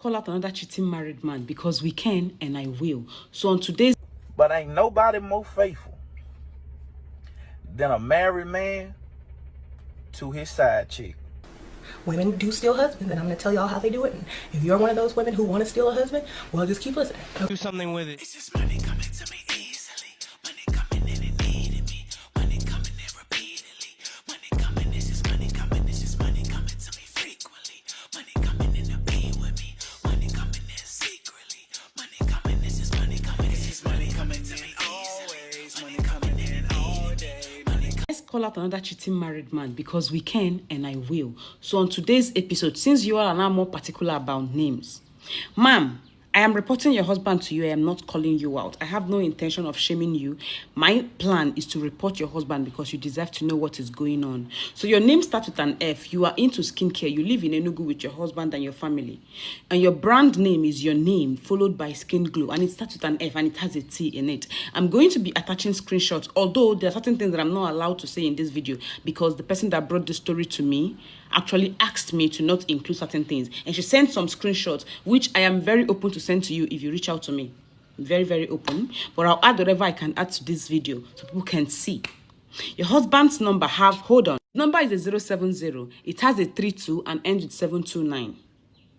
call out another cheating married man because we can and I will. So on today's... But ain't nobody more faithful than a married man to his side chick. Women do steal husbands, and I'm going to tell y'all how they do it. And if you're one of those women who want to steal a husband, well, just keep listening. Do something with it. It's just money coming to me easily. Money coming in and needing me. Money coming in repeatedly. Money coming, it's just money coming. It's just money coming to me frequently. Money coming in to be with me. Money coming in secretly. Money coming, it's just money coming. It's just money coming to me always. Money coming in all day. Let's call out another cheating married man because we can and I will. So on today's episode, since you all are now more particular about names, ma'am, I am reporting your husband to you. I am not calling you out. I have no intention of shaming you. My plan is to report your husband because you deserve to know what is going on. So your name starts with an F. You are into skincare. You live in Enugu with your husband and your family. And your brand name is your name followed by Skin Glow. And it starts with an F and it has a T in it. I'm going to be attaching screenshots. Although there are certain things that I'm not allowed to say in this video because the person that brought the story to me actually asked me to not include certain things. And she sent some screenshots, which I am very open to send to you if you reach out to me. Very, very open. But I'll add whatever I can add to this video so people can see. Your husband's number hold on. Number is a 070. It has a 32 and ends with 729.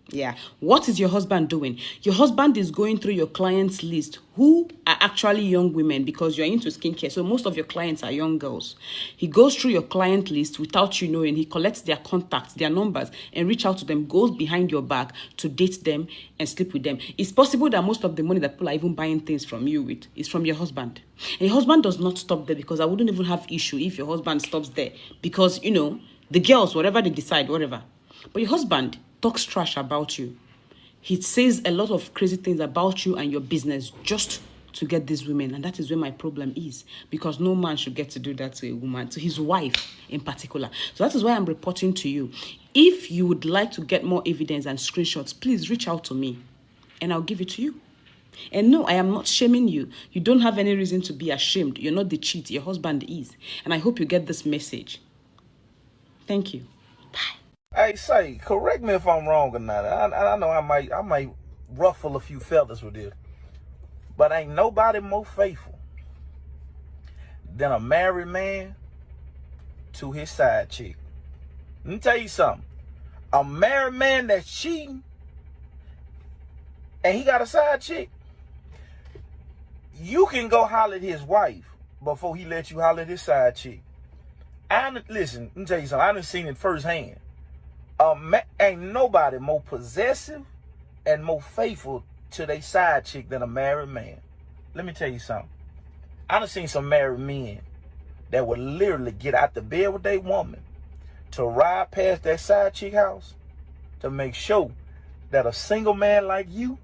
Yeah. What is your husband doing? Your husband is going through your clients list who are actually young women because you're into skincare. So most of your clients are young girls. He goes through your client list without you knowing. He collects their contacts, their numbers, and reach out to them, goes behind your back to date them and sleep with them. It's possible that most of the money that people are even buying things from you with is from your husband. And your husband does not stop there because I wouldn't even have issue if your husband stops there. Because, you know, the girls, whatever they decide, whatever. But your husband talks trash about you. He says a lot of crazy things about you and your business just to get these women. And that is where my problem is. Because no man should get to do that to a woman, to his wife in particular. So that is why I'm reporting to you. If you would like to get more evidence and screenshots, please reach out to me and I'll give it to you. And no, I am not shaming you. You don't have any reason to be ashamed. You're not the cheat. Your husband is. And I hope you get this message. Thank you. Bye. Hey, say, correct me if I'm wrong or not. I know I might ruffle a few feathers with this. But ain't nobody more faithful than a married man to his side chick. Let me tell you something. A married man that's cheating and he got a side chick, you can go holler at his wife before he let you holler at his side chick. Listen, let me tell you something. I done seen it firsthand. Ain't nobody more possessive and more faithful to their side chick than a married man. Let me tell you something. I done seen some married men that would literally get out the bed with their woman to ride past their side chick house to make sure that a single man like you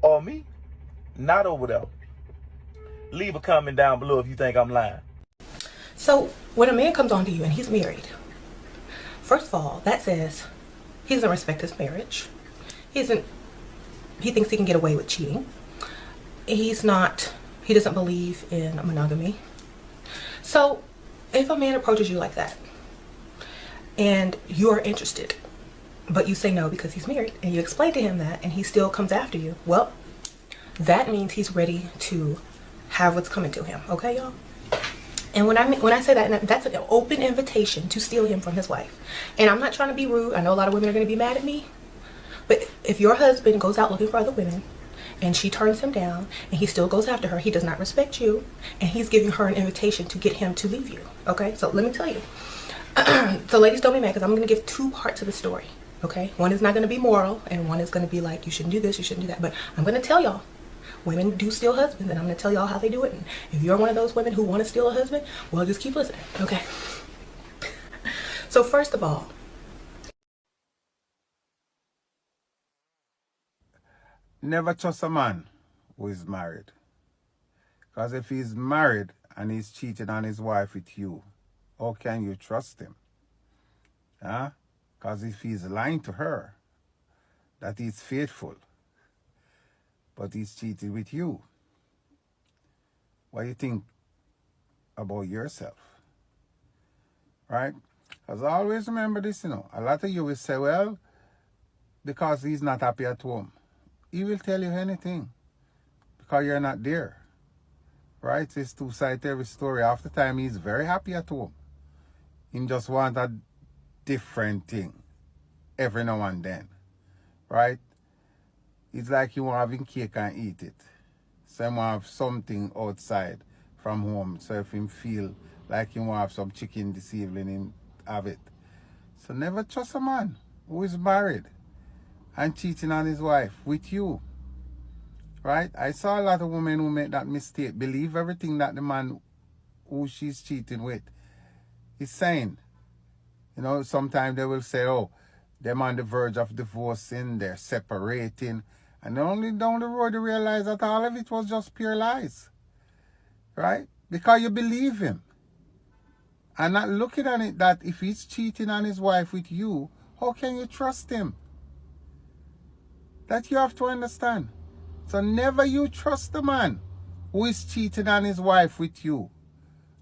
or me not over there. Leave a comment down below if you think I'm lying. So when a man comes on to you and he's married, first of all, that says he doesn't respect his marriage. He thinks he can get away with cheating. He doesn't believe in monogamy. So if a man approaches you like that and you're interested, but you say no because he's married and you explain to him that and he still comes after you, well, that means he's ready to have what's coming to him. Okay, y'all? And when I say that, that's an open invitation to steal him from his wife. And I'm not trying to be rude. I know a lot of women are going to be mad at me. But if your husband goes out looking for other women and she turns him down and he still goes after her, he does not respect you. And he's giving her an invitation to get him to leave you. Okay? So let me tell you. So ladies, don't be mad because I'm going to give two parts of the story. Okay? One is not going to be moral and one is going to be like, you shouldn't do this, you shouldn't do that. But I'm going to tell y'all. Women do steal husbands, and I'm going to tell y'all how they do it. And if you're one of those women who want to steal a husband, well, just keep listening, okay? So first of all, never trust a man who is married. Because if he's married and he's cheating on his wife with you, how can you trust him? Huh? Because if he's lying to her, that he's faithful, but he's cheating with you, what do you think about yourself? Right? Because always remember this, you know. A lot of you will say, well, because he's not happy at home. he will tell you anything because you're not there. Right? It's two sides to every story. Half the time he's very happy at home. He just want a different thing every now and then. Right? It's like you want having cake and eat it. So he want have something outside from home. So if him feel like he want have some chicken this evening, him have it. So never trust a man who is married and cheating on his wife with you. Right? I saw a lot of women who make that mistake. Believe everything that the man who she's cheating with is saying. You know, sometimes they will say, oh, they're on the verge of divorcing, they're separating. And only down the road you realize that all of it was just pure lies. Right? Because you believe him. And not looking at it that if he's cheating on his wife with you, how can you trust him? That you have to understand. So never you trust the man who is cheating on his wife with you.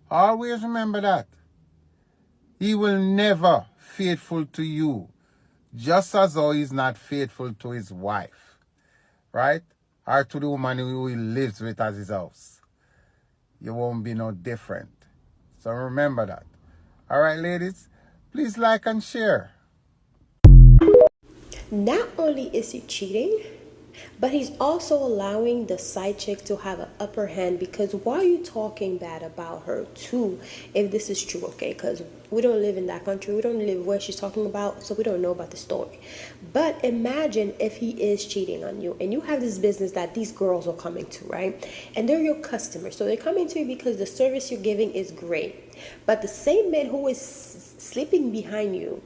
Always remember that. He will never faithful to you, just as though he's not faithful to his wife, right? Or to the woman who he lives with at his house. You won't be no different. So remember that. All right, ladies, please like and share. Not only is he cheating, but he's also allowing the side chick to have an upper hand, because why are you talking bad about her too if this is true, okay? Because we don't live in that country. We don't live where she's talking about, so we don't know about the story. But imagine if he is cheating on you and you have this business that these girls are coming to, right? And they're your customers. So they're coming to you because the service you're giving is great. But the same man who is sleeping behind you,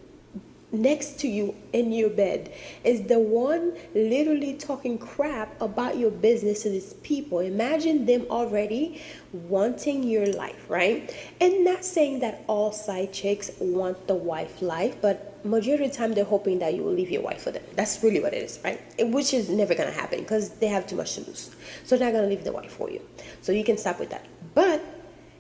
next to you in your bed, is the one literally talking crap about your business to these people. Imagine them already wanting your life, right? And not saying that all side chicks want the wife life, but majority of the time they're hoping that you will leave your wife for them. That's really what it is, right? Which is never gonna happen because they have too much to lose. So they're not gonna leave the wife for you. So you can stop with that. But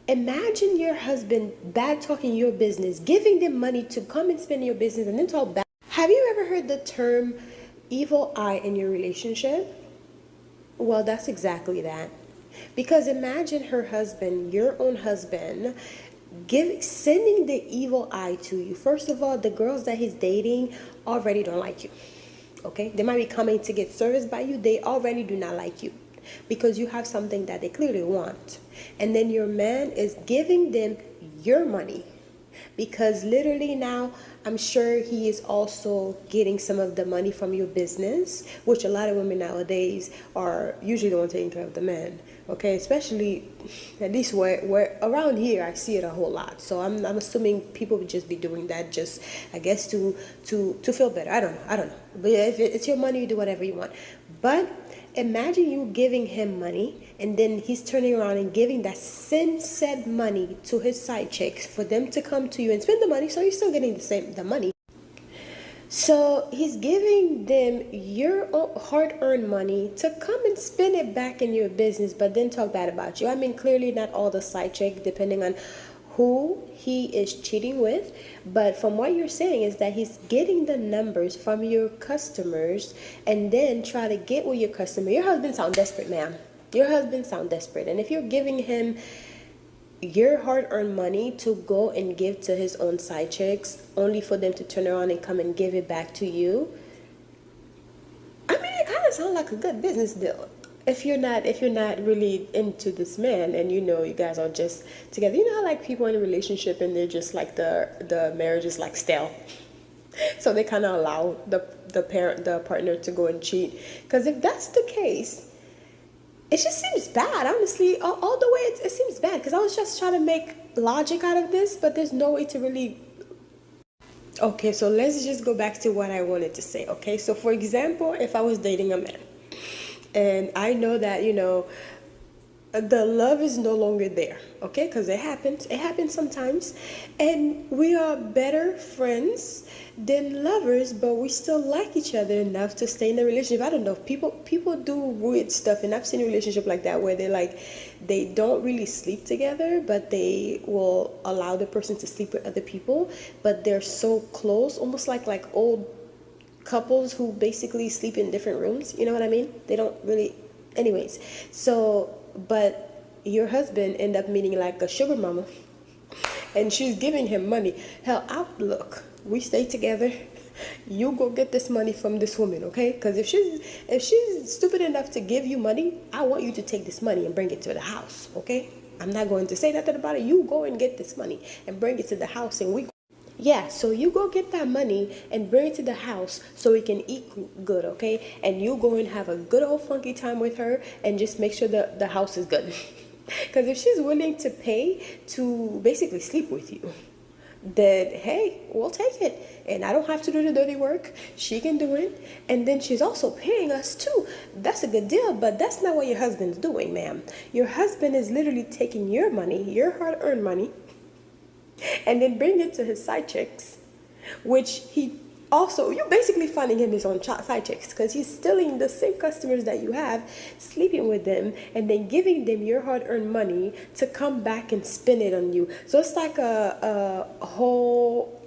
imagine your husband bad talking your business, giving them money to come and spend in your business, and then talk bad. Have you ever heard the term evil eye in your relationship? Well, that's exactly that. Because imagine her husband, your own husband, sending the evil eye to you. First of all, the girls that he's dating already don't like you. Okay? They might be coming to get service by you. They already do not like you, because you have something that they clearly want. And then your man is giving them your money, because literally now I'm sure he is also getting some of the money from your business, which a lot of women nowadays are usually the one taking care of the men. Okay, especially at least where around here I see it a whole lot. So I'm assuming people would just be doing that just, I guess, to feel better. I don't know. But if it's your money, you do whatever you want. But imagine you giving him money, and then he's turning around and giving that said money to his side chicks for them to come to you and spend the money, so you're still getting the money. So he's giving them your hard-earned money to come and spend it back in your business, but then talk bad about you. I mean, clearly not all the side chicks, depending on who he is cheating with, but from what you're saying is that he's getting the numbers from your customers and then try to get with your customer. Your husband sound desperate, ma'am. Your husband sound desperate. And if you're giving him your hard-earned money to go and give to his own side chicks, only for them to turn around and come and give it back to you, I mean, it kind of sounds like a good business deal. If you're not really into this man, and you know you guys are just together, you know how like people in a relationship and they're just like the marriage is like stale, so they kind of allow the partner to go and cheat. Because if that's the case, it just seems bad, honestly. All the way it seems bad, because I was just trying to make logic out of this, but there's no way to really. Okay, so let's just go back to what I wanted to say. Okay, so for example, if I was dating a man, and I know that, you know, the love is no longer there, okay? Because it happens sometimes. And we are better friends than lovers, but we still like each other enough to stay in a relationship. I don't know, people do weird stuff, and I've seen a relationship like that where they don't really sleep together, but they will allow the person to sleep with other people, but they're so close, almost like old couples who basically sleep in different rooms. You know what I mean? They don't really, anyways. So, but your husband end up meeting like a sugar mama, and she's giving him money. Hell, look, we stay together. You go get this money from this woman, okay? Because if she's stupid enough to give you money, I want you to take this money and bring it to the house, okay? I'm not going to say nothing about it. You go and get this money and bring it to the house, and yeah, so you go get that money and bring it to the house so we can eat good, okay? And you go and have a good old funky time with her and just make sure that the house is good. Because if she's willing to pay to basically sleep with you, then hey, we'll take it. And I don't have to do the dirty work. She can do it. And then she's also paying us too. That's a good deal, but that's not what your husband's doing, ma'am. Your husband is literally taking your money, your hard-earned money, and then bring it to his side chicks, which he also, you're basically finding him his own side chicks, because he's stealing the same customers that you have, sleeping with them, and then giving them your hard-earned money to come back and spend it on you. So it's like a whole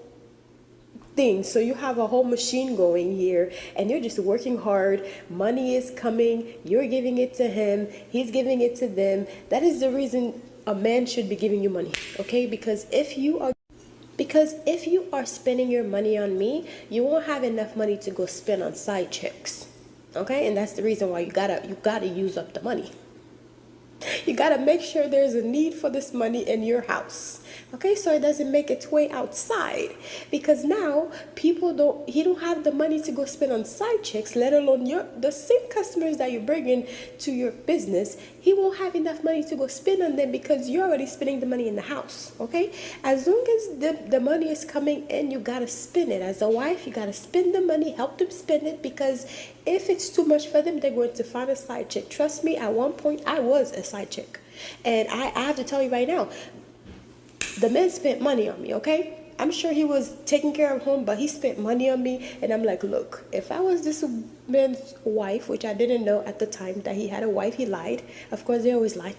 thing. So you have a whole machine going here, and you're just working hard. Money is coming. You're giving it to him. He's giving it to them. That is the reason a man should be giving you money, okay? Because if you are spending your money on me, you won't have enough money to go spend on side chicks, okay? And that's the reason why you gotta use up the money. You gotta make sure there's a need for this money in your house, okay? So it doesn't make its way outside, because now he don't have the money to go spend on side chicks, let alone the same customers that you bring in to your business. He won't have enough money to go spend on them because you're already spending the money in the house, okay? As long as the money is coming in, you gotta spend it. As a wife, you gotta spend the money, help them spend it, because if it's too much for them, they're going to find a side chick. Trust me, at one point, I was a side chick. And I have to tell you right now, the man spent money on me, okay? I'm sure he was taking care of home, but he spent money on me. And I'm like, look, if I was this man's wife, which I didn't know at the time that he had a wife, he lied. Of course, they always lie.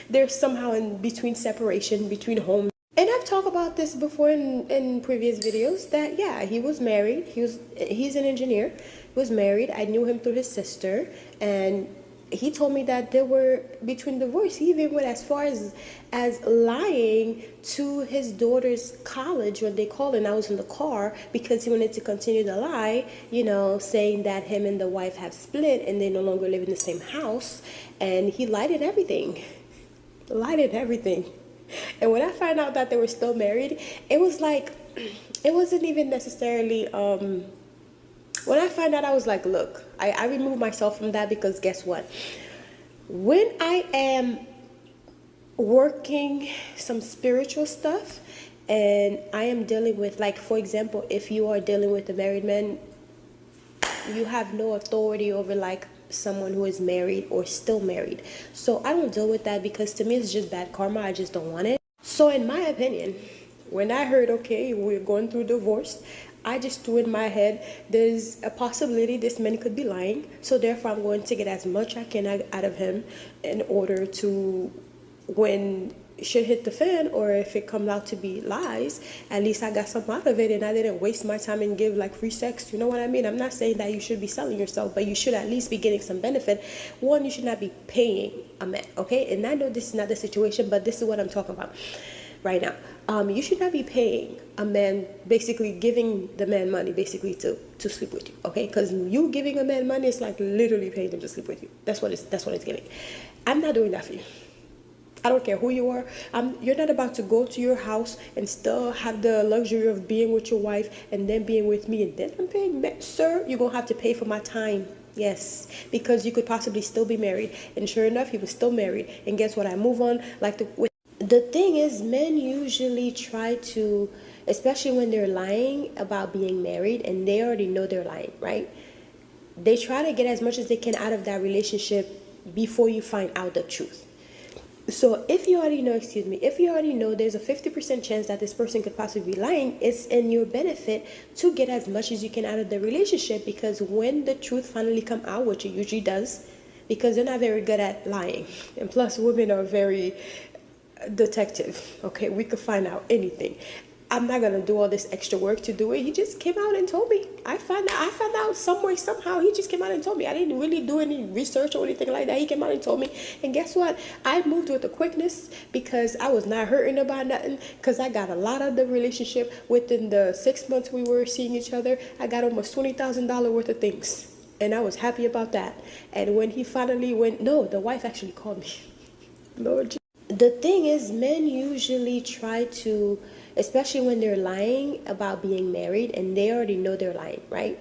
They're somehow in between separation, between home. And I've talked about this before in previous videos, that yeah, he was married. He's an engineer. He was married. I knew him through his sister, and he told me that they were between divorce. He even went as far as lying to his daughter's college when they called, and I was in the car, because he wanted to continue the lie, you know, saying that him and the wife have split and they no longer live in the same house. And he lied and everything. Lied and everything. And when I found out that they were still married, it was like, it wasn't even necessarily, when I found out, I was like, look, I removed myself from that, because guess what? When I am working some spiritual stuff and I am dealing with, like, for example, if you are dealing with a married man, you have no authority over, like, someone who is married or still married. So I don't deal with that, because to me it's just bad karma. I just don't want it. So in my opinion, when I heard, okay, we're going through divorce, I just threw in my head, there's a possibility this man could be lying, so therefore I'm going to get as much I can out of him, in order to, when shit hit the fan, or if it comes out to be lies, at least I got something out of it, and I didn't waste my time and give like free sex. You know what I mean? I'm not saying that you should be selling yourself, but you should at least be getting some benefit. One, you should not be paying a man, okay? And I know this is not the situation, but this is what I'm talking about right now. You should not be paying a man, basically giving the man money basically to sleep with you, okay? Because you giving a man money is like literally paying them to sleep with you. That's what it's giving. I'm not doing that for you. I don't care who you are. You're not about to go to your house and still have the luxury of being with your wife and then being with me, and then I'm paying. Sir, you're gonna have to pay for my time. Yes, because you could possibly still be married. And sure enough, he was still married. And guess what? I move on like the thing is, men usually try to, especially when they're lying about being married and they already know they're lying, right? They try to get as much as they can out of that relationship before you find out the truth. So if you already know there's a 50% chance that this person could possibly be lying, it's in your benefit to get as much as you can out of the relationship, because when the truth finally come out, which it usually does, because they're not very good at lying, and plus women are very detective, okay? We could find out anything. I'm not gonna do all this extra work to do it. He just came out and told me. I found out some way, somehow. He just came out and told me. I didn't really do any research or anything like that. He came out and told me. And guess what? I moved with a quickness because I was not hurting about nothing. Because I got a lot of the relationship within the 6 months we were seeing each other. I got almost $20,000 worth of things. And I was happy about that. And when he finally went, no, the wife actually called me. Lord. The thing is, men usually try to, especially when they're lying about being married and they already know they're lying, right?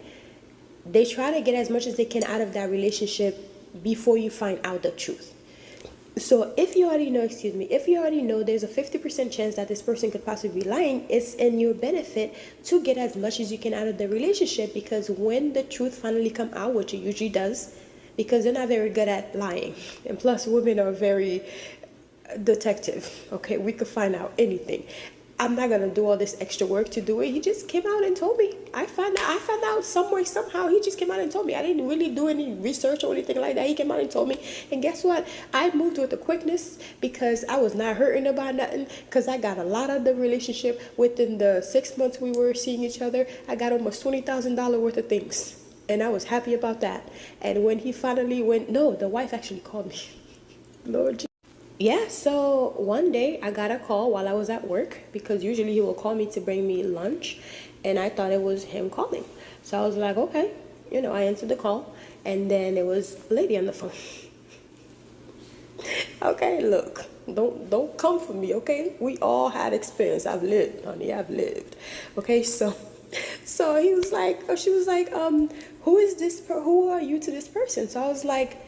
They try to get as much as they can out of that relationship before you find out the truth. So if you already know, if you already know there's a 50% chance that this person could possibly be lying, it's in your benefit to get as much as you can out of the relationship, because when the truth finally come out, which it usually does, because they're not very good at lying. And plus, women are very detective. Okay, we could find out anything. I'm not gonna do all this extra work to do it. He just came out and told me. I found out some way, somehow. He just came out and told me. I didn't really do any research or anything like that. He came out and told me. And guess what? I moved with a quickness because I was not hurting about nothing. Because I got a lot of the relationship within the 6 months we were seeing each other. I got almost $20,000 worth of things. And I was happy about that. And when he finally went, no, the wife actually called me. Lord. Yeah, so one day I got a call while I was at work, because usually he will call me to bring me lunch, and I thought it was him calling. So I was like, okay, I answered the call, and then it was a lady on the phone. Okay, look, don't come for me, okay? We all had experience. I've lived, honey, I've lived. Okay, so he was like, she was like, who are you to this person? So I was like,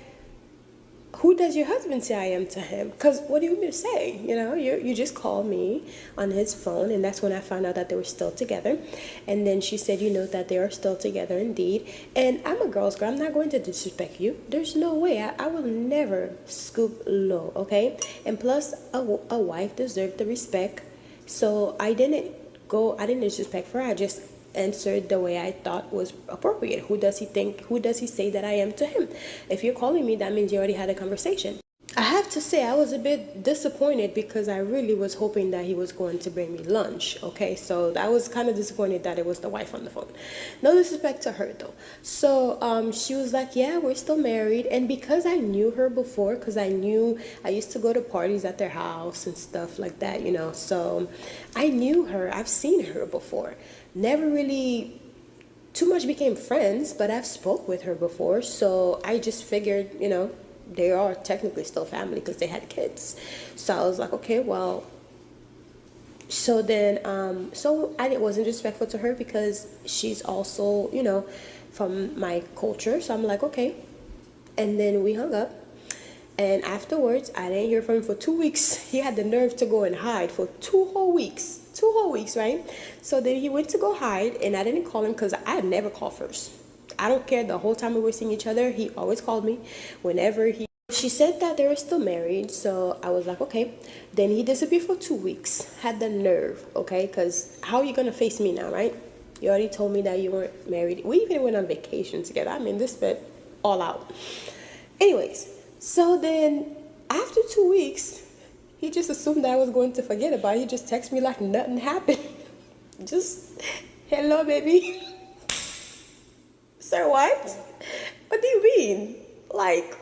who does your husband say I am to him? Because what do you want me to say? You just called me on his phone, and that's when I found out that they were still together. And then she said, that they are still together indeed. And I'm a girl's girl. I'm not going to disrespect you. There's no way. I will never scoop low, okay? And plus, a wife deserves the respect. So I didn't disrespect her. I just answered the way I thought was appropriate. Who does he say that I am to him? If you're calling me, that means you already had a conversation. I have to say, I was a bit disappointed because I really was hoping that he was going to bring me lunch. Okay, so I was kind of disappointed that it was the wife on the phone. No disrespect to her though. So she was like, yeah, we're still married. And because I knew her before, because I used to go to parties at their house and stuff like that, so I knew her. I've seen her before. Never really too much became friends, but I've spoke with her before. So I just figured, they are technically still family because they had kids. So I was like, okay, well, so then, so I wasn't disrespectful to her because she's also, from my culture. So I'm like, okay. And then we hung up. And afterwards, I didn't hear from him for 2 weeks. He had the nerve to go and hide for 2 whole weeks. 2 whole weeks, right? So then he went to go hide, and I didn't call him because I had never called first. I don't care. The whole time we were seeing each other, he always called me whenever she said that they were still married. So I was like, okay. Then he disappeared for 2 weeks. Had the nerve, okay? Because how are you going to face me now, right? You already told me that you weren't married. We even went on vacation together. I mean, this bit all out. Anyways, so then after 2 weeks, he just assumed that I was going to forget about it. He just texted me like nothing happened. Just, hello, baby. Sir, what? What do you mean? Like,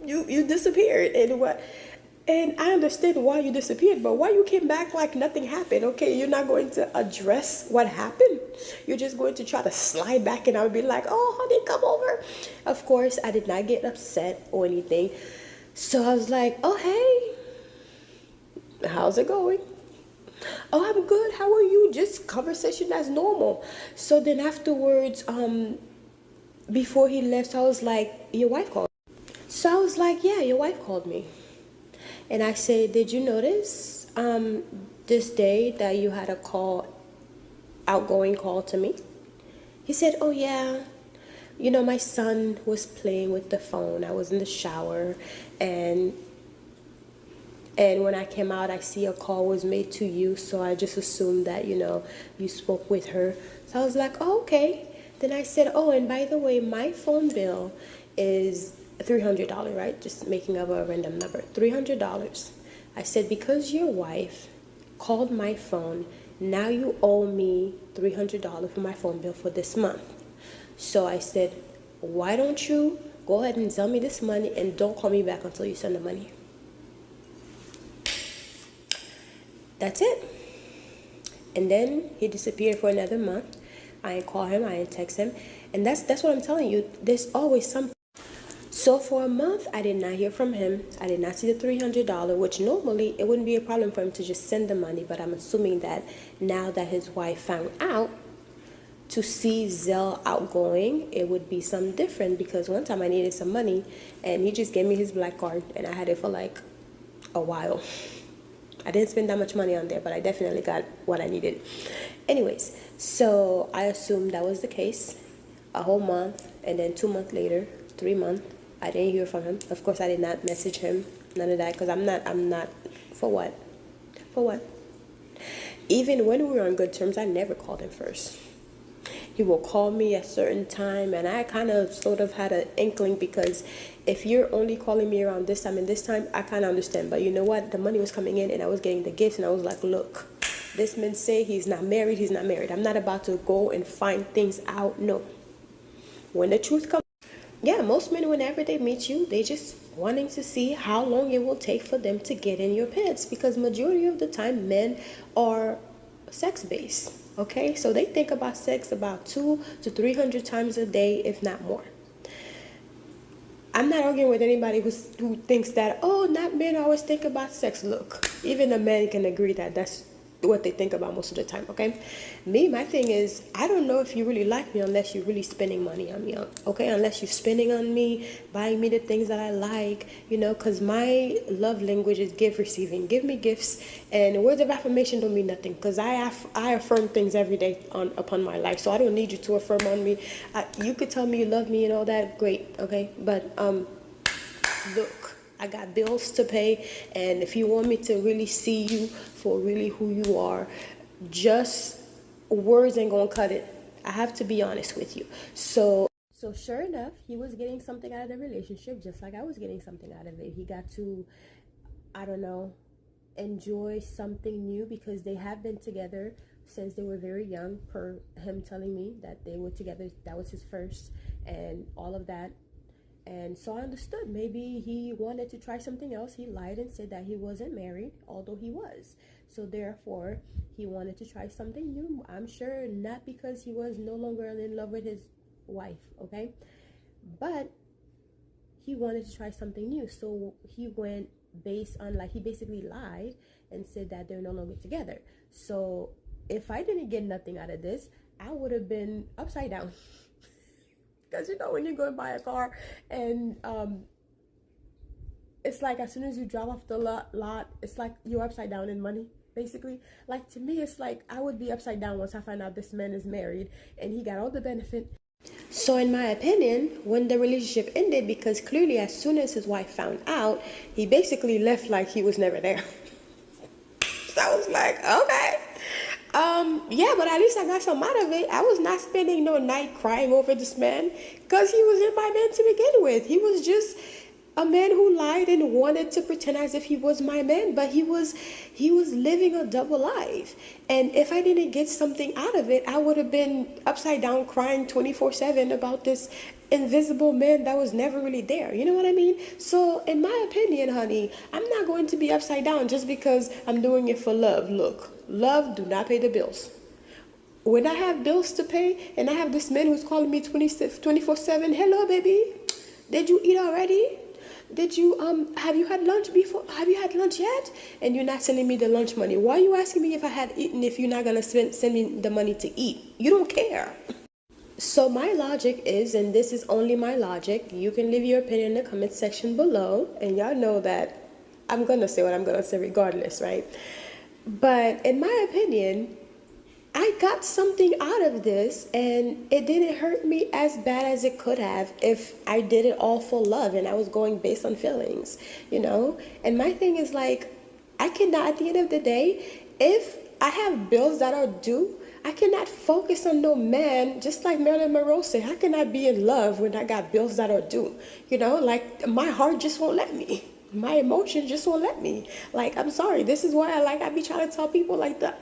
you disappeared, and what? And I understand why you disappeared, but why you came back like nothing happened? Okay, you're not going to address what happened. You're just going to try to slide back, and I would be like, oh, honey, come over. Of course, I did not get upset or anything. So I was like, oh, hey, how's it going? Oh, I'm good. How are you? Just conversation as normal. So then afterwards, before he left, I was like, your wife called. So I was like, yeah, your wife called me. And I said, did you notice this day that you had a outgoing call to me? He said, oh yeah, my son was playing with the phone. I was in the shower, and when I came out, I see a call was made to you, so I just assumed that, you spoke with her. So I was like, oh, okay. Then I said, oh, and by the way, my phone bill is $300, right? Just making up a random number, $300. I said, because your wife called my phone now you owe me $300 for my phone bill for this month. So I said, why don't you go ahead and sell me this money and don't call me back until you send the money. That's it. And then he disappeared for another month. I didn't call him, I didn't text him. And that's what I'm telling you. There's always something. So for a month, I did not hear from him. I did not see the $300, which normally it wouldn't be a problem for him to just send the money. But I'm assuming that now that his wife found out, to see Zelle outgoing, it would be something different, because one time I needed some money and he just gave me his black card and I had it for like a while. I didn't spend that much money on there, but I definitely got what I needed. Anyways, so I assumed that was the case. A whole month, and then 2 months later, 3 months, I didn't hear from him. Of course, I did not message him, none of that, because I'm not, for what? For what? Even when we were on good terms, I never called him first. He will call me at a certain time, and I kind of sort of had an inkling, because if you're only calling me around this time and this time, I kind of understand. But you know what? The money was coming in and I was getting the gifts, and I was like, look, this man say he's not married, he's not married. I'm not about to go and find things out. No. When the truth comes, yeah, most men, whenever they meet you, they just wanting to see how long it will take for them to get in your pants, because majority of the time men are sex-based. Okay, so they think about sex about 200 to 300 times a day, if not more. I'm not arguing with anybody who thinks that, oh, not men always think about sex. Look, even a man can agree that that's what they think about most of the time, okay? Me, my thing is, I don't know if you really like me unless you're really spending money on me, okay? Unless you're spending on me, buying me the things that I like, you know, because my love language is gift receiving. Give me gifts, and words of affirmation don't mean nothing, because I affirm things every day upon my life, so I don't need you to affirm on me. You could tell me you love me and all that, great, okay? But look, I got bills to pay, and if you want me to really see you for really who you are, just words ain't gonna cut it. I have to be honest with you. So sure enough, he was getting something out of the relationship, just like I was getting something out of it. He got to, I don't know, enjoy something new, because they have been together since they were very young, per him telling me that they were together. That was his first and all of that. And so I understood. Maybe he wanted to try something else. He lied and said that he wasn't married, although he was. So therefore, he wanted to try something new. I'm sure not because he was no longer in love with his wife, okay? But he wanted to try something new. So he went based on, like, he basically lied and said that they're no longer together. So if I didn't get nothing out of this, I would have been upside down. Because you know, when you go and buy a car and it's like as soon as you drop off the lot, it's like you're upside down in money, basically. Like, to me, it's like I would be upside down once I find out this man is married and he got all the benefit. So in my opinion, when the relationship ended, because clearly as soon as his wife found out, he basically left like he was never there. So I was like, okay. Yeah, but at least I got some out of it. I was not spending no night crying over this man, because he wasn't my man to begin with. He was just a man who lied and wanted to pretend as if he was my man, but he was living a double life. And if I didn't get something out of it, I would have been upside down crying 24/7 about this invisible man that was never really there. You know what I mean? So in my opinion, honey, I'm not going to be upside down just because I'm doing it for love. Look, love do not pay the bills. When I have bills to pay and I have this man who's calling me 24/7, hello baby, did you eat already? Did you have you had lunch before? Have you had lunch yet? And you're not sending me the lunch money. Why are you asking me if I had eaten if you're not gonna send me the money to eat? You don't care. So my logic is, and this is only my logic, you can leave your opinion in the comment section below, and y'all know that I'm gonna say what I'm gonna say regardless, right? But in my opinion, I got something out of this, and it didn't hurt me as bad as it could have if I did it all for love and I was going based on feelings, you know? And my thing is, like, I cannot, at the end of the day, if I have bills that are due, I cannot focus on no man, just like Marilyn Monroe said. How can I be in love when I got bills that are due? You know, like, my heart just won't let me. my emotions just won't let me. Like, I'm sorry. This is why I be trying to tell people like the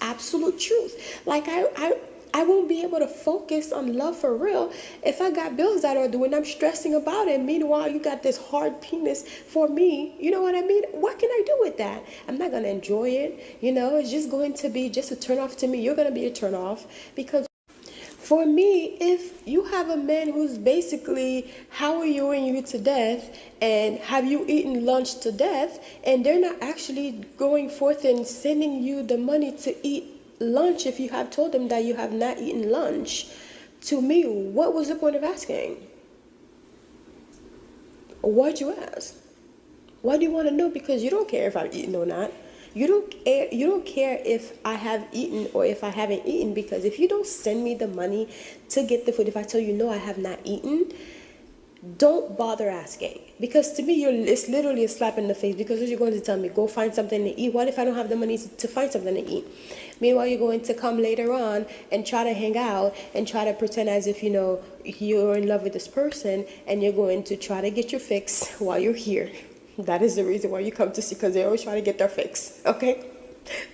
absolute truth. Like, I won't be able to focus on love for real if I got bills that are due and I'm stressing about it. Meanwhile, you got this hard penis for me. You know what I mean? What can I do with that? I'm not going to enjoy it. You know, it's just going to be just a turn off to me. You're going to be a turn off because for me, if you have a man who's basically howling you to death and have you eaten lunch to death, and they're not actually going forth and sending you the money to eat lunch if you have told them that you have not eaten lunch, to me, what was the point of asking? Why'd you ask? Why do you want to know? Because you don't care if I've eaten or not. You don't care if I have eaten or if I haven't eaten, because if you don't send me the money to get the food, if I tell you no, I have not eaten, don't bother asking. Because to me, it's literally a slap in the face, because you're going to tell me, go find something to eat. What if I don't have the money to find something to eat? Meanwhile, you're going to come later on and try to hang out and try to pretend as if, you know, you're in love with this person, and you're going to try to get your fix while you're here. That is the reason why you come to see, because they always try to get their fix, okay?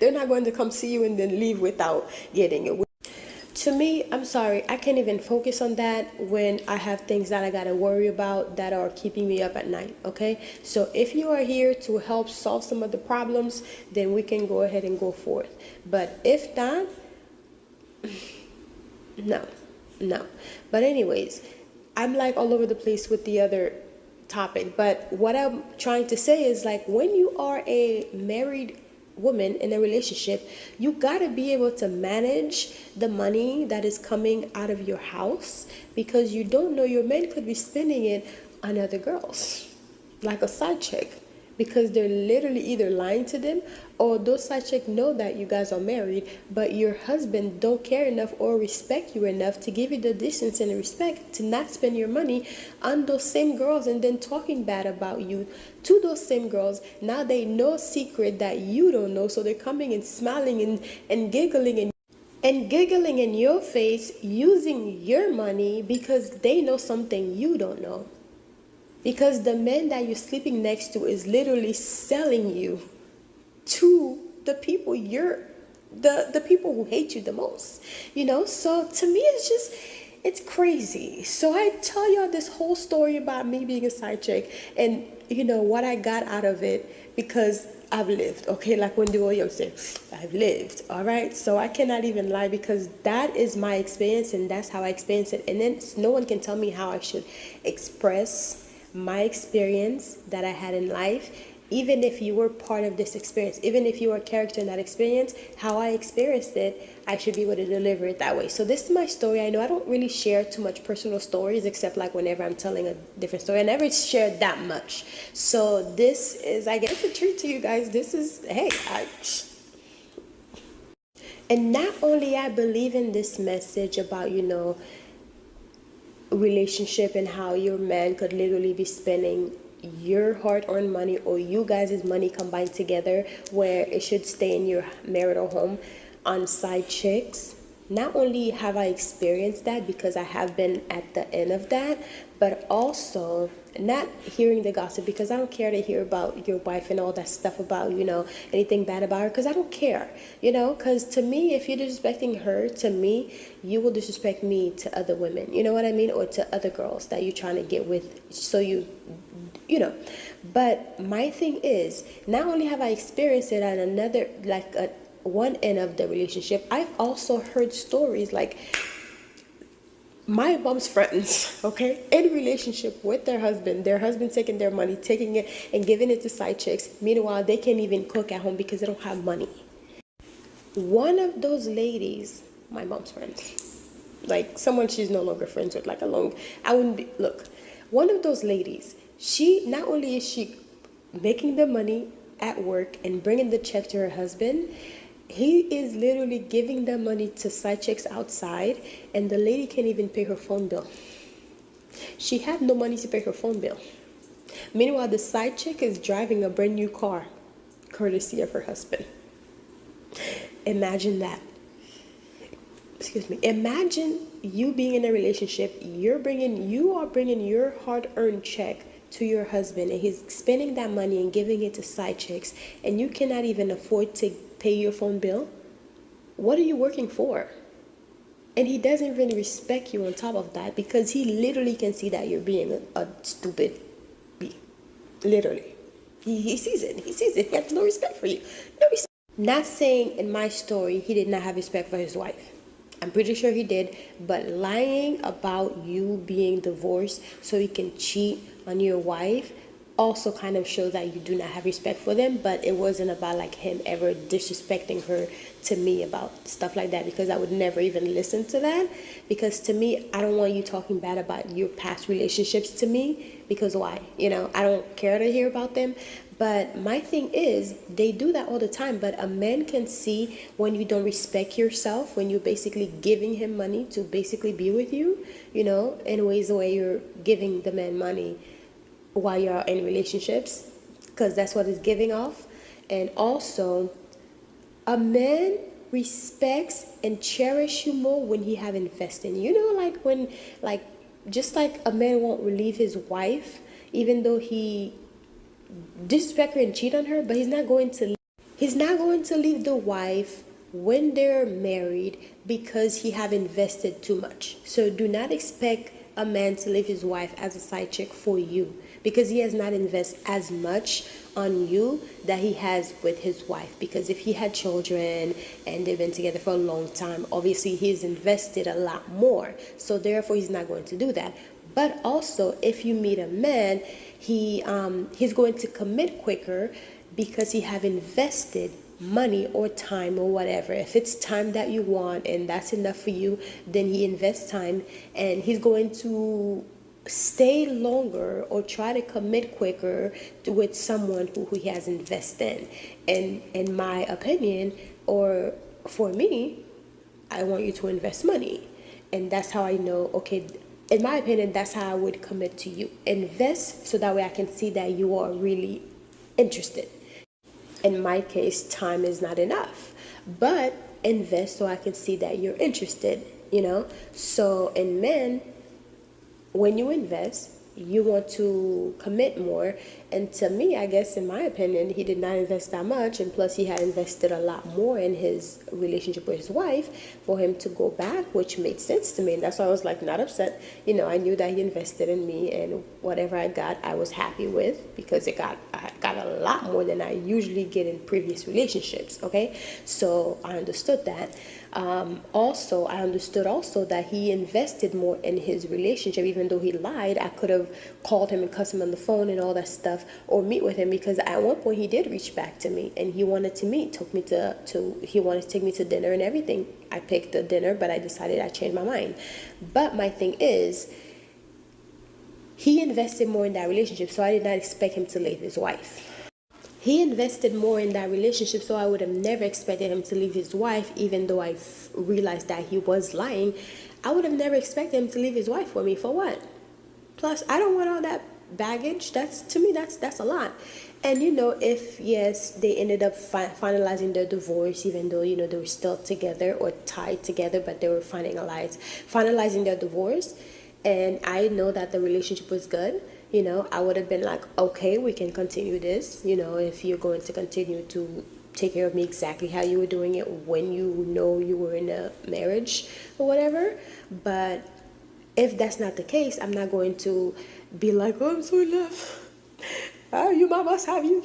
They're not going to come see you and then leave without getting it. To me, I'm sorry, I can't even focus on that when I have things that I gotta worry about that are keeping me up at night, okay? So if you are here to help solve some of the problems, then we can go ahead and go forth. But if not, no. But anyways, I'm like all over the place with the other topic, but what I'm trying to say is, like, when you are a married woman in a relationship, you gotta be able to manage the money that is coming out of your house, because you don't know, your man could be spending it on other girls, like a side chick, because they're literally either lying to them, or those side chicks know that you guys are married, but your husband don't care enough or respect you enough to give you the decency and respect to not spend your money on those same girls, and then talking bad about you to those same girls. Now they know a secret that you don't know, so they're coming and smiling and giggling in your face, using your money because they know something you don't know. Because the man that you're sleeping next to is literally selling you to the people the people who hate you the most, you know? So to me, it's crazy. So I tell y'all this whole story about me being a side chick and, you know, what I got out of it, because I've lived, okay? Like when the young say, I've lived, all right? So I cannot even lie, because that is my experience and that's how I experience it. And then no one can tell me how I should express my experience that I had in life. Even if you were part of this experience, even if you were a character in that experience, how I experienced it, I should be able to deliver it that way. So this is my story. I know I don't really share too much personal stories, except like whenever I'm telling a different story. I never shared that much. So this is, I guess, a treat to you guys. This is, hey, and not only I believe in this message about, you know, relationship and how your man could literally be spending your hard-earned money or you guys' money combined together, where it should stay in your marital home, on side chicks. Not only have I experienced that, because I have been at the end of that, but also not hearing the gossip, because I don't care to hear about your wife and all that stuff about, you know, anything bad about her, because I don't care, you know, because to me, if you're disrespecting her, to me, you will disrespect me to other women, you know what I mean, or to other girls that you're trying to get with, so you know. But my thing is, not only have I experienced it at another, like at one end of the relationship, I've also heard stories like my mom's friends, okay, in relationship with their husband taking their money, taking it and giving it to side chicks. Meanwhile, they can't even cook at home because they don't have money. One of those ladies, my mom's friends, like someone she's no longer friends with, like one of those ladies, she, not only is she making the money at work and bringing the check to her husband, he is literally giving the money to side chicks outside, and the lady can't even pay her phone bill. She had no money to pay her phone bill. Meanwhile, the side chick is driving a brand new car, courtesy of her husband. Imagine that. Excuse me. Imagine you being in a relationship. You are bringing your hard-earned check to your husband and he's spending that money and giving it to side chicks and you cannot even afford to pay your phone bill, what are you working for? And he doesn't really respect you on top of that because he literally can see that you're being a stupid bee. Literally. He sees it. He sees it. He has no respect for you. No respect. Not saying in my story he did not have respect for his wife. I'm pretty sure he did. But lying about you being divorced so he can cheat on your wife also kind of shows that you do not have respect for them. But it wasn't about like him ever disrespecting her to me about stuff like that, because I would never even listen to that. Because to me, I don't want you talking bad about your past relationships to me, because why? You know, I don't care to hear about them. But my thing is, they do that all the time. But a man can see when you don't respect yourself, when you're basically giving him money to basically be with you, you know, in ways the way you're giving the man money while you're in relationships, because that's what it's giving off. And also, a man respects and cherish you more when he have invested in you. You know, like when, like, just like a man won't leave his wife, even though he disrespect her and cheat on her, but he's not going to leave the wife when they're married because he have invested too much. So do not expect a man to leave his wife as a side chick for you, because he has not invested as much on you that he has with his wife. Because if he had children and they've been together for a long time, obviously he's invested a lot more, so therefore he's not going to do that. But also, if you meet a man, he's going to commit quicker because he have invested money or time or whatever. If it's time that you want and that's enough for you, then he invests time, and he's going to stay longer or try to commit quicker with someone who he has invested in. And in my opinion, or for me, I want you to invest money. And that's how I know, okay, in my opinion, that's how I would commit to you. Invest so that way I can see that you are really interested. In my case, time is not enough, but invest so I can see that you're interested, you know? So in men, when you invest, you want to commit more. And to me, I guess, in my opinion, he did not invest that much, and plus he had invested a lot more in his relationship with his wife for him to go back, which made sense to me. And that's why I was like not upset. You know, I knew that he invested in me, and whatever I got, I was happy with, because I got a lot more than I usually get in previous relationships. Okay, so I understood that. Also, I understood also that he invested more in his relationship. Even though he lied, I could have called him and cussed him on the phone and all that stuff, or meet with him, because at one point he did reach back to me and he wanted to meet, he wanted to take me to dinner and everything. I picked the dinner, but I decided I changed my mind. But my thing is, he invested more in that relationship, so I did not expect him to leave his wife. He invested more in that relationship, so I would have never expected him to leave his wife, even though I realized that he was lying. I would have never expected him to leave his wife for me. For what? Plus, I don't want all that baggage. To me, that's a lot. And, you know, if, yes, they ended up finalizing their divorce, even though, you know, they were still together or tied together, but they were finalizing their divorce, and I know that the relationship was good, you know, I would have been like, okay, we can continue this, you know, if you're going to continue to take care of me exactly how you were doing it when you know you were in a marriage or whatever. But if that's not the case, I'm not going to be like, oh, I'm so in love. You must have you.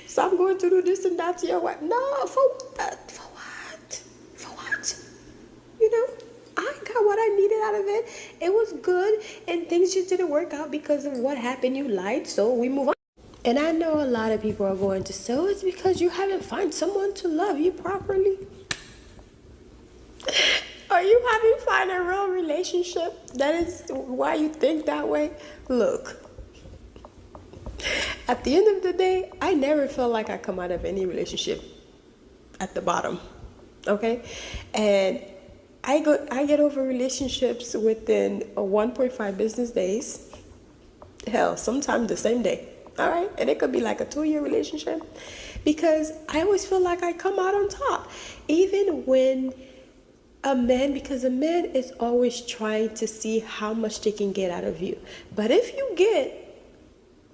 So I'm going to do this and that to your wife. No, for what? For what? For what? You know? I got what I needed out of it. It was good, and things just didn't work out because of what happened. You lied, so we move on. And I know a lot of people are going to say, oh, it's because you haven't found someone to love you properly. Are you having found a real relationship? That is why you think that way? Look, at the end of the day, I never felt like I come out of any relationship at the bottom, okay? And I get over relationships within 1.5 business days. Hell, sometimes the same day. All right? And it could be like a 2-year relationship, because I always feel like I come out on top. Even when because a man is always trying to see how much they can get out of you. But if you get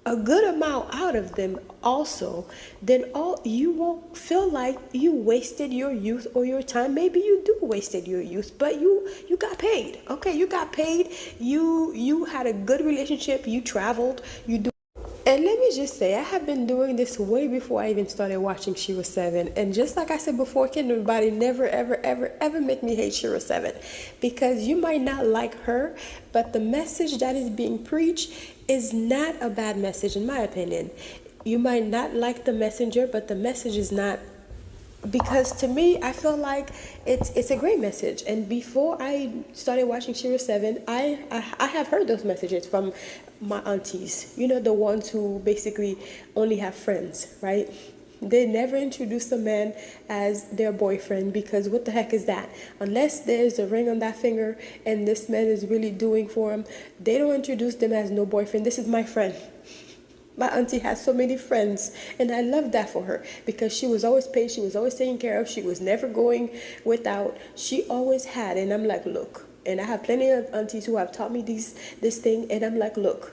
a good amount out of them also, then all you won't feel like you wasted your youth or your time. Maybe you do wasted your youth, but you got paid. Okay, you got paid. You had a good relationship. You traveled. You do. And let me just say, I have been doing this way before I even started watching Shira 7. And just like I said before, can nobody never, ever, ever, ever make me hate Shira 7. Because you might not like her, but the message that is being preached is not a bad message, in my opinion. You might not like the messenger, but the message is not, because to me, I feel like it's a great message. And before I started watching Shira 7, I have heard those messages from my aunties, you know, the ones who basically only have friends, right? They never introduce a man as their boyfriend, because what the heck is that? Unless there's a ring on that finger and this man is really doing for him, they don't introduce them as no boyfriend. This is my friend. My auntie has so many friends, and I love that for her, because she was always paid, she was always taken care of, she was never going without, she always had. And I'm like, look, and I have plenty of aunties who have taught me this thing, and I'm like, look,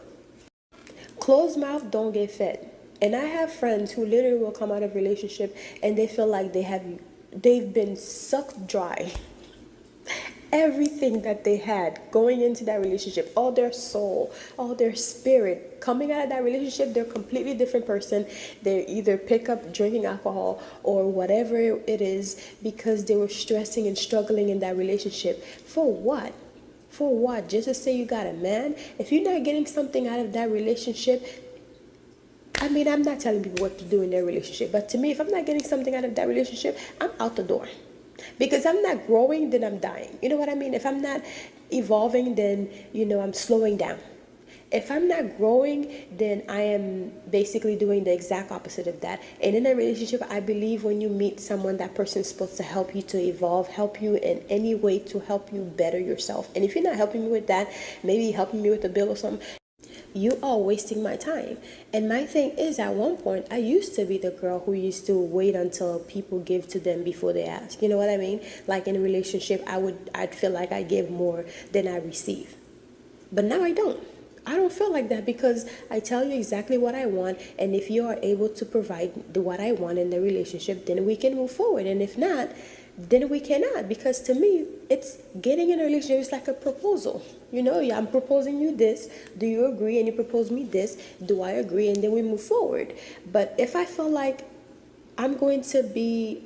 closed mouth don't get fed. And I have friends who literally will come out of relationship and they feel like they've been sucked dry. Everything that they had going into that relationship, all their soul, all their spirit, coming out of that relationship, they're a completely different person. They either pick up drinking alcohol or whatever it is, because they were stressing and struggling in that relationship. For what? For what? Just to say you got a man? If you're not getting something out of that relationship, I mean, I'm not telling people what to do in their relationship, but to me, if I'm not getting something out of that relationship, I'm out the door. Because I'm not growing, then I'm dying. You know what I mean? If I'm not evolving, then, you know, I'm slowing down. If I'm not growing, then I am basically doing the exact opposite of that. And in a relationship, I believe when you meet someone, that person is supposed to help you to evolve, help you in any way to help you better yourself. And if you're not helping me with that, maybe helping me with a bill or something, you are wasting my time. And my thing is, at one point, I used to be the girl who used to wait until people give to them before they ask. You know what I mean? Like in a relationship, I'd feel like I give more than I receive. But now I don't. I don't feel like that, because I tell you exactly what I want. And if you are able to provide what I want in the relationship, then we can move forward. And if not, then we cannot. Because to me, it's getting in a relationship is like a proposal. You know, I'm proposing you this. Do you agree? And you propose me this. Do I agree? And then we move forward. But if I feel like I'm going to be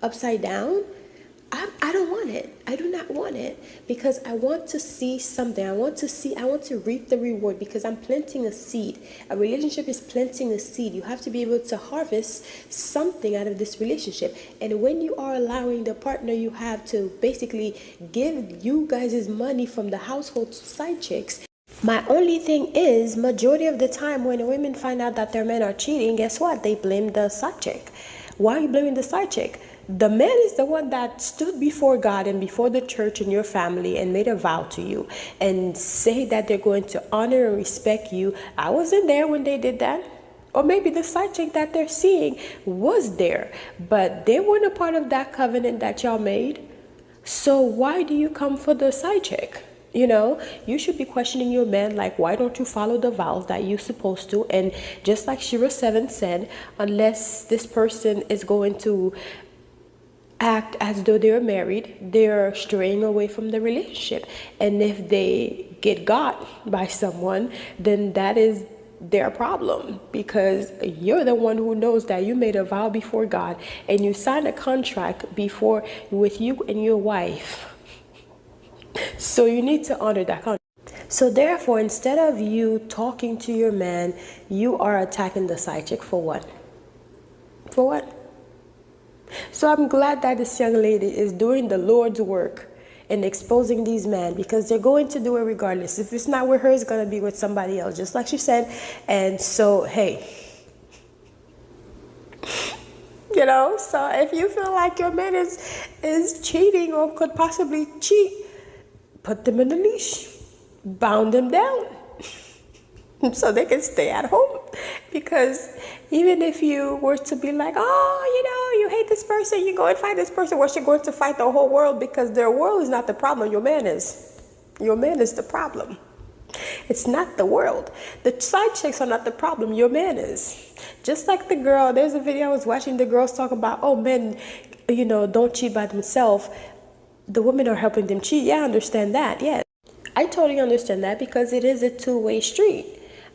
upside down, I don't want it. I do not want it, because I want to see something. I want to reap the reward, because I'm planting a seed. A relationship is planting a seed. You have to be able to harvest something out of this relationship. And when you are allowing the partner you have to basically give you guys' money from the household to side chicks, my only thing is, majority of the time when women find out that their men are cheating, guess what? They blame the side chick. Why are you blaming the side chick? The man is the one that stood before God and before the church and your family and made a vow to you and say that they're going to honor and respect you. I wasn't there when they did that. Or maybe the side chick that they're seeing was there, but they weren't a part of that covenant that y'all made. So why do you come for the side chick? You know, you should be questioning your man, like, why don't you follow the vows that you're supposed to? And just like Shira 7 said, unless this person is going to act as though they're married, they're straying away from the relationship. And if they get got by someone, then that is their problem, because you're the one who knows that you made a vow before God and you signed a contract before with you and your wife. So you need to honor that contract. So therefore, instead of you talking to your man, you are attacking the side chick for what? For what? So I'm glad that this young lady is doing the Lord's work and exposing these men, because they're going to do it regardless. If it's not with her, it's going to be with somebody else, just like she said. And so, hey, you know, so if you feel like your man is cheating or could possibly cheat, put them in the leash, bound them down so they can stay at home. Because even if you were to be like, oh, you know, you hate this person, you go and fight this person, well, you're going to fight the whole world, because their world is not the problem. Your man is. Your man is the problem. It's not the world. The side chicks are not the problem. Your man is. Just like the girl, there's a video I was watching, the girls talk about, oh, men, you know, don't cheat by themselves. The women are helping them cheat. Yeah, I understand that. Yeah, I totally understand that because it is a two-way street.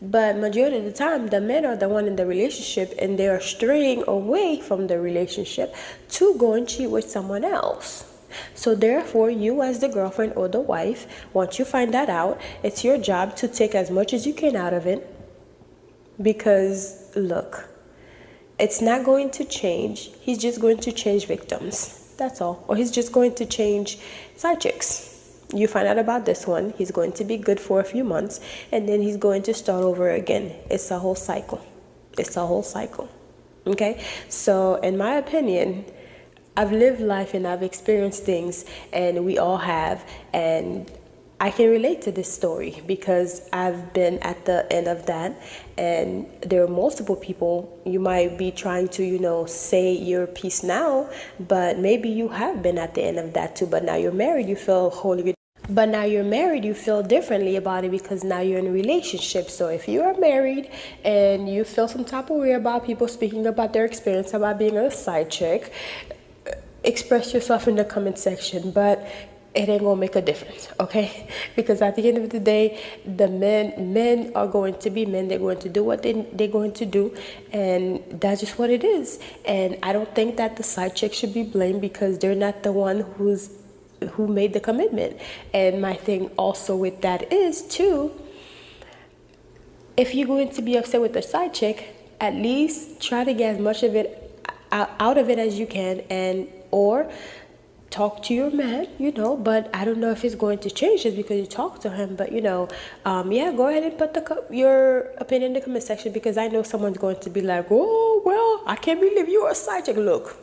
But majority of the time, the men are the one in the relationship and they are straying away from the relationship to go and cheat with someone else. So therefore, you as the girlfriend or the wife, once you find that out, it's your job to take as much as you can out of it. Because look, it's not going to change. He's just going to change victims. That's all. Or he's just going to change side chicks. You find out about this one, he's going to be good for a few months, and then he's going to start over again. It's a whole cycle. It's a whole cycle. Okay? So, in my opinion, I've lived life and I've experienced things, and we all have, and I can relate to this story because I've been at the end of that, and there are multiple people. You might be trying to, you know, say your piece now, but maybe you have been at the end of that too, but now you're married, you feel wholly good. But now you're married, you feel differently about it because now you're in a relationship. So if you are married and you feel some type of way about people speaking about their experience about being a side chick, express yourself in the comment section, but it ain't gonna make a difference, okay? Because at the end of the day, the men are going to be men. They're going to do what they're going to do, and that's just what it is. And I don't think that the side chick should be blamed because they're not the one who made the commitment. And my thing also with that is too, if you're going to be upset with the side chick, at least try to get as much of it out of it as you can, and or talk to your man, you know. But I don't know if it's going to change just because you talk to him, but you know, yeah, go ahead and put your opinion in the comment section, because I know someone's going to be like, oh well, I can't believe you're a side chick. Look,